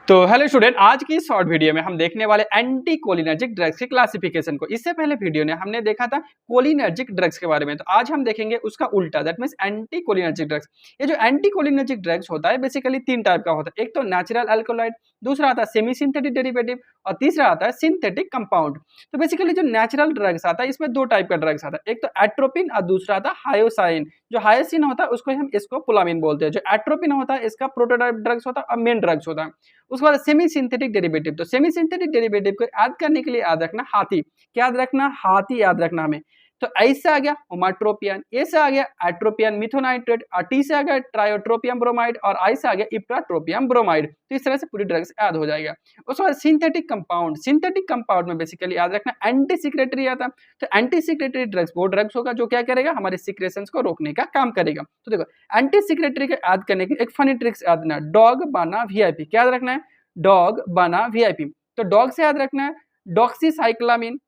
तो hello student, आज की शॉर्ट वीडियो में हम देखने वाले एंटी कोलिनर्जिक ड्रग्स के क्लासिफिकेशन को। इससे पहले वीडियो ने हमने देखा था कोलिनर्जिक ड्रग्स के बारे में, तो आज हम देखेंगे उसका उल्टा, that means anti cholinergic drugs. ये जो एंटी कोलिनर्जिक ड्रग्स होता है बेसिकली तीन टाइप का होता है। एक तो नेचुरल अल्कोलॉइड, दूसरा आता है सेमी सिंथेटिक डेरिवेटिव और तीसरा आता है सिंथेटिक कंपाउंड। तो बेसिकली जो नेचुरल ड्रग्स आता है इसमें दो टाइप का ड्रग्स आता है, एक तो एट्रोपिन और दूसरा आता है हायोसाइन। जो हायोसिन होता है उसको हम स्कोपोलामिन बोलते हैं, जो एट्रोपिन होता है इसका प्रोटोटाइप ड्रग्स होता है और मेन ड्रग्स होता है। उसके बाद सेमी सिंथेटिक डेरिवेटिव, तो सेमी सिंथेटिक डेरिवेटिव को याद करने के लिए याद रखना हाथी, क्या याद रखना, हाथी याद रखना हमें। तो ऐसे आ गया होमाट्रोपियन, ए से आ गया एट्रोपियन मिथोनाइट्रेट और टी से आ गया ट्रायोट्रोपियम ब्रोमाइड और आई से आ गया इप्राट्रोपियम ब्रोमाइड। तो इस तरह से पूरी ड्रग्स याद हो जाएगा। उसके बाद सिंथेटिक कंपाउंड, सिंथेटिक कंपाउंड में बेसिकली याद रखना एंटी सिक्रेटरी आता है। तो एंटी सिक्रेटरी ड्रग्स वो ड्रग्स होगा जो क्या करेगा, हमारे सिक्रेशंस को रोकने का काम करेगा। तो देखो एंटी सिक्रेटरी को याद करने की एक फनी ट्रिक्स याद रखना, डॉग बना वीआईपी, क्या याद रखना है, डॉग बना वीआईपी। तो डॉग से याद रखना है डॉक्सीसाइक्लामिन,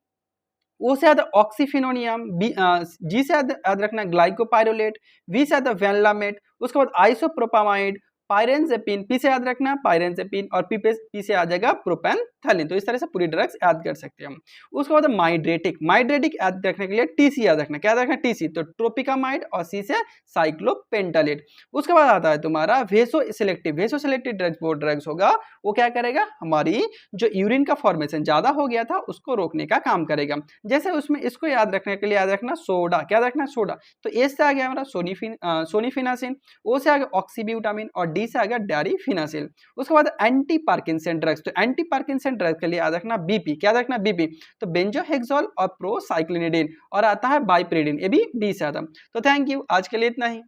ओ से याद है ऑक्सीफिनोनियम, जी से याद रखना ग्लाइकोपाइरोलेट, वी से याद है वेनलामेट, उसके बाद आइसोप्रोपामाइड, पायरेनजेपिन, पी से याद रखना पायरेनजेपिन और पी से आ जाएगा प्रोपेनथेलिन। तो इस तरह से पूरी ड्रग्स याद कर सकते हैं हम। उसके बाद माइड्रेटिक, माइड्रेटिक याद रखने के लिए टीसी याद रखना, क्या याद रखना, टीसी, तो ट्रोपिकामाइड और सी से साइक्लोपेंटालेट। उसके बाद आता है तुम्हारा वेसो सिलेक्टिव, वेसो सिलेक्टिव ड्रग्स वो ड्रग्स होगा वो क्या करेगा, हमारी जो यूरिन का फॉर्मेशन ज्यादा हो गया था उसको रोकने का काम करेगा। जैसे उसमें इसको याद रखने के लिए याद रखना सोडा, क्या याद रखना, सोडा। तो ए से आ गया हमारा सोनीफिनासिन, ओ से आ गया ऑक्सीब्यूटामिन और डी से आ गया डैरीफिनासिल। उसके बाद एंटी पार्किंसन ड्रग्स, तो एंटी पार्किंसन ड्रग्स के लिए याद रखना बीपी, क्या याद रखना, बीपी, तो बेंजोहेक्सोल और प्रोसाइक्लिनिडिन और आता है बाइप्रिडिन, ये भी बी से आता है। तो थैंक यू, आज के लिए इतना ही।